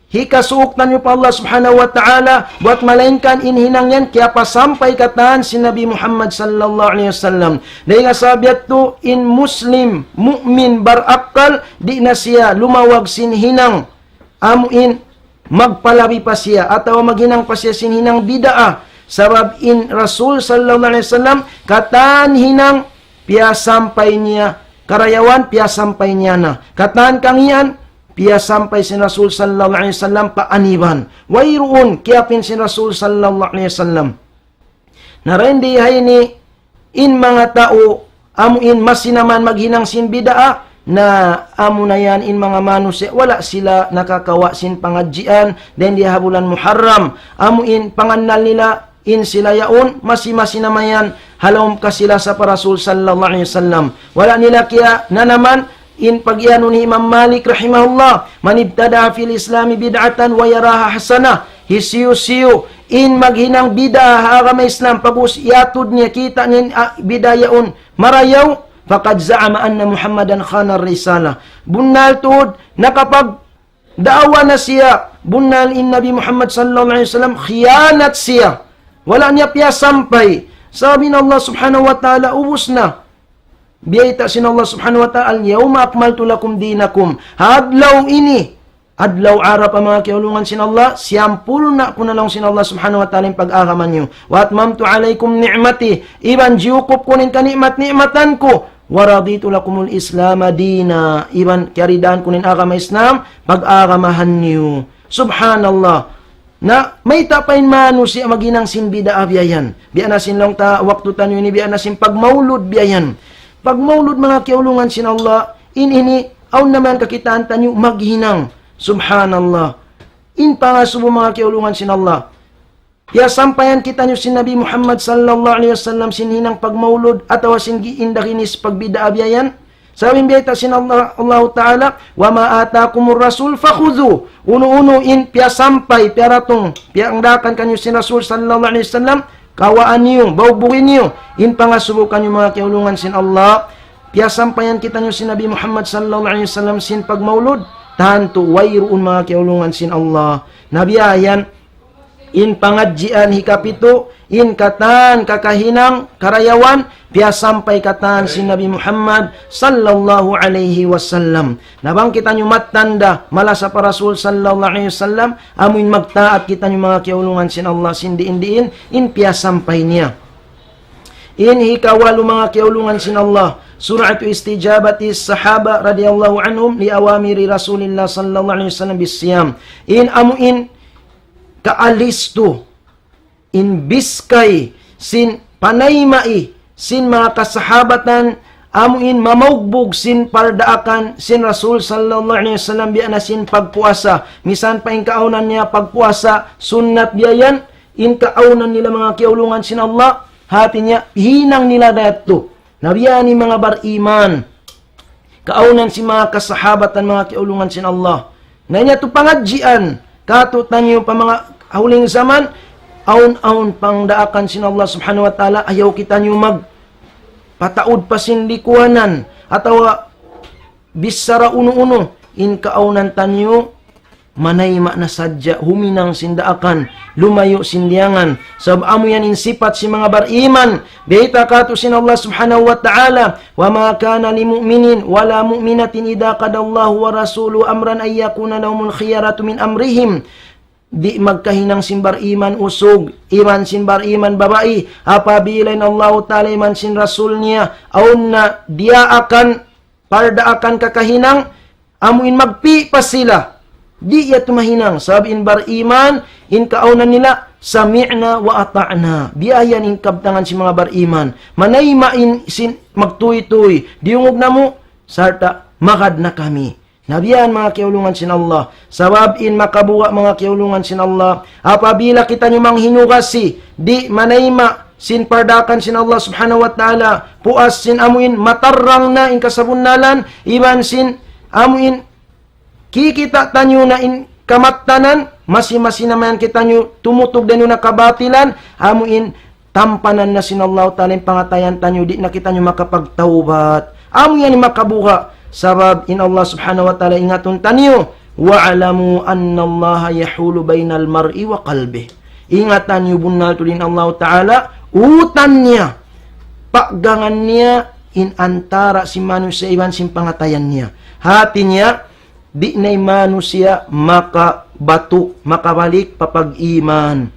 Hikasuok tanyo pa Allah subhanahu wa ta'ala, buat malainkan in hinang yan, kaya pa sampay katahan si Nabi Muhammad sallallahu alaihi wasallam. Dahil nga sabiat to, in Muslim, mu'min, barakal, di na siya lumawag sin hinang. Amuin, magpalabi pa siya atawa maghinang pa siya sinhinang bidaa sabab in Rasul sallallahu alaihi wasallam katan hinang piya sampay niya karayawan piya sampay niya na katan kangian piya sampay si Rasul sallallahu alaihi wasallam paaniban wayruun kiyapin si Rasul sallallahu alaihi wasallam narendi hay ni in mga tao amuin masinaman maghinang sin bidaa, na amo na yan in mga manusya, wala sila nakakawa sin pangadjian, then di habulan muharram, amuin pangannal nila, in sila yaon, masi naman yan, halom ka sila sa parasul sallallahu alaihi wasallam. Wala nila kaya na naman, in pagyano ni Imam Malik rahimahullah, manibtada fil islami bid'atan wa yaraha hasana, hisiyo-siyo, in maghinang bid'ah agama Islam, pagus iatod niya, kita niya bidayaon, marayaw, faqad za'ama anna Muhammadan khana risala. Bunal tuod, nakapag daawa na siya, bunal in Nabi Muhammad sallallahu alaihi wasallam, khiyanat siya. Wala niya piya sampay. Sabi na Allah subhanahu wa ta'ala, ubus na. Biyayta sin Allah subhanahu wa ta'ala, al-yawma akmaltu lakum dinakum. Hadlaw ini, adlaw araw pa mga kiulungan sin Allah, siyampul na po na lang sin Allah subhanahu wa ta'ala yung pag-agaman nyo. Wa atmamtu alaykum ni'mati, iban jiyukop ko nin ka-ni'mat-ni'matan ko. Waraditu lakumul Islam dina, iban kiaridaan ko nin agama Islam, pag-agamahan niyo. Subhanallah. Na may tapain manu siya maginang sin bida abyayan. Biya na sin lang ta waktu tanyo ni biya na sin pagmaulud biyayan. Pagmaulud mga kiulungan sin Allah, ini aw naman kakitaan tanyo maghinang. Subhanallah. In pangasubo mga kiulungan sin Allah. Ya sampayan kita nyo si Nabi Muhammad sallallahu alaihi wasallam sinhinang pagmaulud atawa sin giindakinis pagbida abyayan. Sabi biyayta sin Allah Ta'ala, wa ma atakumur rasul fakhudhu. Uno-uno in piya sampay, piya ratong, piya angdakan kanyo si Rasul sallallahu alaihi wasallam, kawaan niyo, bawbukin niyo. In pangasubukan niyo mga kiulungan sin Allah, piya sampayan kita nyo si Nabi Muhammad sallallahu alaihi wasallam sin pagmaulud, tanto wayruun mga kiulungan sin Allah. Nabiyayan, in pangadjian hikapito, in katan kakahinang karayawan, piya sampay katan si Nabi Muhammad sallallahu alaihi wasallam. Nabang kita nyo matanda, mala sa parasul sallallahu alaihi wasallam, amuin magtaat kita nyo mga kiulungan sin Allah, sindiin-diin, in piya sampay niya. In hikawalo mga kiulungan sin Allah, suratu istijabati sahaba radiyallahu anhum li awamiri Rasulillah sallallahu alaihi wasallam bisyam. In amuin kaalisto, in biskay, sin panaymai, sin mga kasahabatan, amuin mamaugbog, sin pardaakan, sin Rasul sallallahu alaihi wasallam biya na sin pagpuasa. Misan pa in kaaunan niya pagpuasa, sunnat biyayan, in kaaunan nila mga kiulungan sin Allah, hati niya, hinang nila dato. Nabiyan ni mga bar-iman, kaaunan si mga kasahabatan, mga kiulungan sin Allah. Na niya to pangadjian, katutan niyo pa mga huling zaman, aun-aun pang daakan sin Allah subhanahu wa ta'ala, ayaw kita nyo pataod pa sin likuanan, ataw bisara uno-uno, in kaaunan tanyo, manayma na sadya, huminang sindaakan, lumayo sindiangan, sab amo yan in sipat si mga bar-iman, beta kato sin Allah subhanahu wa ta'ala, wa ma kana li mu'minin, wala mu'minatin idha qadallahu wa rasulu amran ay yakuna lahumul khiyaratu min amrihim. Di magkahinang simbar iman usog, iman simbar iman babae, apabilain Allah Ta'ala iman sin Rasul niya, aun na dia akan, parda akan kakahinang, amuin magpi pa sila, di iya tumahinang, sabi in bar iman, in kaunan nila, sami'na wa ata'na, biayan in kabtangan si mga bar iman, manaymain sin magtuy-tuy, diungog na mo, sarta, magad na kami. Nabiyan mga kiulungan sin Allah, sababin makabuwa mga kiulungan sin Allah, apabila kita nyo mang hinugasi, di manayma, sin pardakan sin Allah subhanahu wa ta'ala, puas sin amuin, matarrang na in kasabunnalan, iban sin amuin, kikita tanyo na in kamatanan, masi-masi naman kita nyo, tumutog din na kabatilan, amuin, tampanan na sin Allah ta'ala yung pangatayan tanyo, di na kita nyo makapagtaubat, amuin makabuha, sabab in Allah subhanahu wa ta'ala ingatun tanyo, wa'alamu anna Allah yahulu bainal mar'i wa qalbih. Ingatan nyo bunal tulin Allah ta'ala, utan niya, paggangan niya, in antara si manusia iban sin pangatayan niya. Hati niya, di na manusia makabatu, makabalik papag-iman.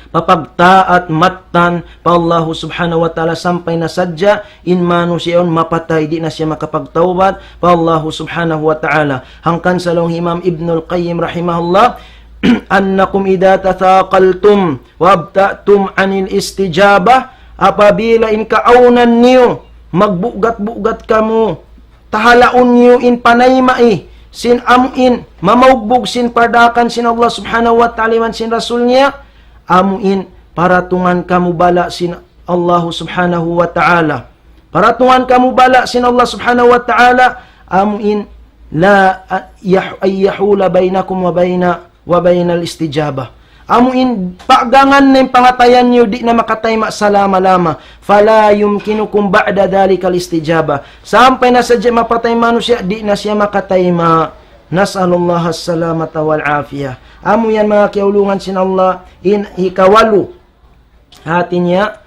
Papagtaat matan pa Allah subhanahu wa ta'ala sampay na sadya in manu siyon mapatay di na siya makapagtawbad pa Allah subhanahu wa ta'ala. Hangkan sa long Imam Ibnul Qayyim rahimahullah, annakum idha tathaqaltum wabta'tum anil istijabah, apabila in kaaunan niyo magbugat-bugat kamo, tahalaon niyo in panaymai, sin amuin, mamaugbog sin pardakan sin Allah subhanahu wa ta'ala man sin Rasul niya, amuin, paratungan kamu bala sin Allah subhanahu wa ta'ala. Paratungan kamu bala sin Allah subhanahu wa ta'ala, amuin, la ayyahula bainakum wa bainal istijabah. Amuin, pagangan na yung pangatayan nyo, di na makatayma salama-lama. Fala yumkinukum ba'da dhalikal istijaba. Sampay na sadya mapatayma no siya, di na siya makatayma. Nas'alullah as-salamata wal afiyah. Amo yan mga kiaulungan sin Allah, in ikawalu. Hati niya,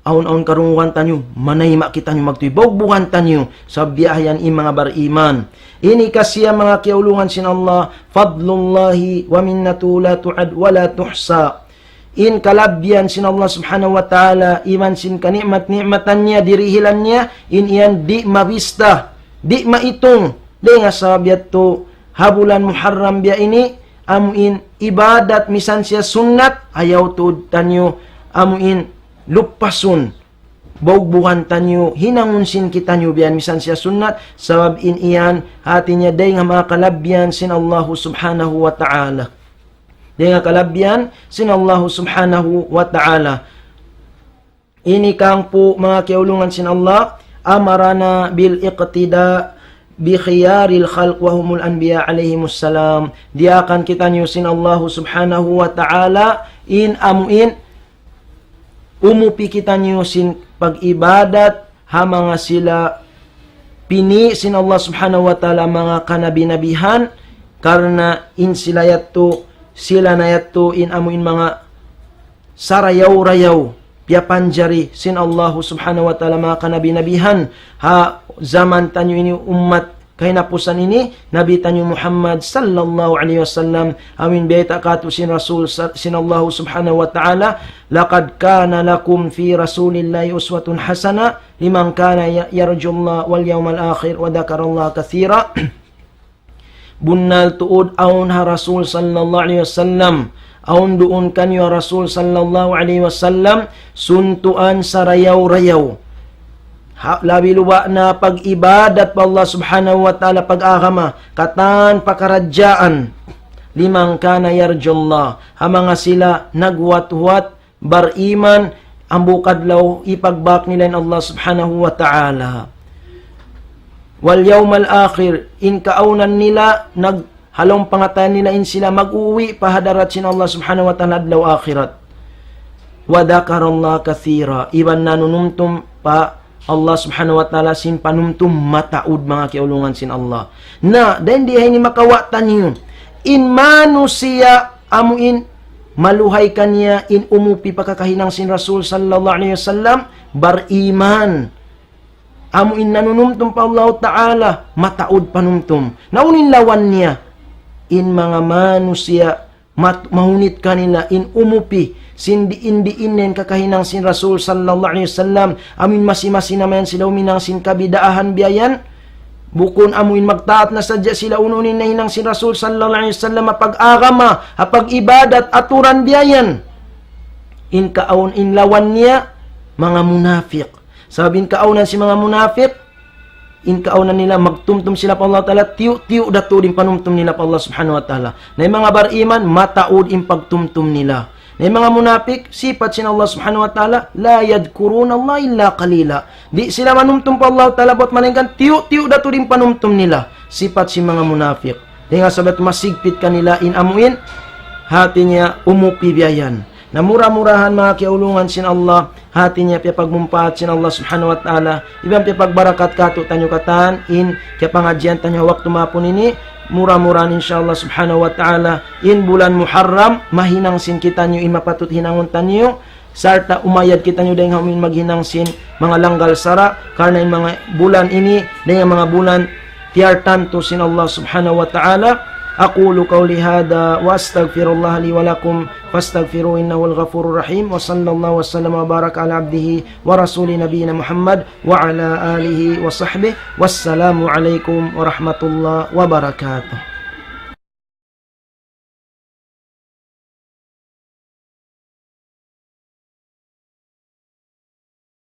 aun-aun karunguhan tanyo, manayma kita nyo magtuibog buhan tanyo, sa biyahan in mga bariman. Ini kasya mga kiaulungan sin Allah, fadlullahi wa minnatu la tu'ad wa la tuhsa. In kalabyan sin Allah subhanahu wa ta'ala, iman sin kanikmat-nikmatan niya, dirihilan niya, in iyan di mabista, di maitong, di nga sabiat to, habulan muharram biya ini, amuin ibadat, misan siya sunnat, ayaw tuod tanyo, amuin lupasun, bawbuhan tanyo, hinangunsin kita nyo biyan, misan siya sunnat, sabab in iyan, hati niya day nga mga kalabyan sin Allah subhanahu wa ta'ala. Day nga kalabyan sin Allah subhanahu wa ta'ala. Ini kang po mga kiaulungan sin Allah, amarana bil iqtida bi khiyaril khalq wa humul anbiya alaihimus salam. Diakan kita nyo sin Allah subhanahu wa ta'ala, in amuin, umupi kita niyo sin pag-ibadat, ha mga sila pini sin Allah subhanahu wa ta'ala mga kanabi-nabihan, karna in sila yato, sila na yato in amuin mga sarayaw-rayaw, piyapanjari sin Allah subhanahu wa ta'ala mga kanabi-nabihan, ha zaman tanyo ini ummat, kay napusan ini, Nabi tanyo Muhammad sallallahu alaihi wasallam, amin beta katu sin Rasul sin Allah subhanahu wa ta'ala, laqad kana lakum fi rasulillahi uswatun hasana liman kana yarjullah wal yawmal akhir wa dzakarallaha katsira. Bunnal tuud aun ha Rasul sallallahu alaihi wasallam, aun duun kanyo Rasul sallallahu alaihi wasallam, suntuan sarayaw-rayaw, labi luwa na pag-ibadat pa Allah subhanahu wa ta'ala, pag-agama, katan pakaradyaan, limang kana yarjullah, ha mga sila nagwat-wat, bariman, ang bukadlaw, ipagbak nila in Allah subhanahu wa ta'ala. Wal yawmal akhir, in kaunan nila, naghalong pangatayan nila in sila, mag-uwi, pahadarat sin Allah subhanahu wa ta'ala, adlaw akhirat. Wa dzakarallaha katsira, iban nanunumtum pa Allah subhanahu wa ta'ala sin panumtum mataud mga kiulungan sin Allah. Na, dahil di ni makawatan niyo, in manusia amuin, maluhay kanya, in umupi pagkakahinang sin Rasul sallallahu alaihi wasallam, bariman. Amuin nanunumtum pa Allah ta'ala, mataud panumtum. Naunin lawan niya, in mga manusia, mahunit kanila, in umupi, sindiin-diinin kakahinang sin Rasul sallallahu alaihi wasallam, amin masi-masi naman sila uminang sin kabidaahan biyayan, bukon amuin magtaat na sadya sila ununin na hinang sin Rasul sallallahu alaihi wasallam, apag-agama, apag-ibadat, aturan biyayan, in kaon in lawan niya, mga munafik. Sabin kaonan si mga munafik, in kaunan nila, magtumtum sila pa Allah ta'ala, tiyo-tiyo dato din panumtum nila pa Allah subhanahu wa ta'ala. Na yung mga bariman, mataod in pagtumtum nila. Na yung mga munafik, sipat sin Allah subhanahu wa ta'ala, la yadkuruna Allah illa qalila. Di sila manumtum pa Allah ta'ala, bot maninggan, tiyo-tiyo dato din panumtum nila. Sipat si mga munafik. Di nga sabat masigpit kanila in amuin, hati niya umupi biyayan. Na mura-murahan mga kiaulungan sin Allah, hati niya piya pagmumpaat sin Allah subhanahu wa ta'ala, ibang piya pagbarakat kato tanyo katan, in kaya pangadyan tanyo waktu mapun ini, mura-murahan insyaAllah subhanahu wa ta'ala, in bulan Muharram, mahinang sin kita nyo, in mapatut hinangon tanyo, sarta umayad kita nyo dahil hamin maghinang sin mga langgal sara, karena in mga bulan ini, dahil mga bulan, tiyar tanto sin Allah subhanahu wa ta'ala. أقول قولي هذا وأستغفر الله لي ولكم فاستغفروا إنه الغفور الرحيم وصلى الله وسلم وبارك على عبده ورسول نبينا محمد وعلى آله وصحبه والسلام عليكم ورحمة الله وبركاته.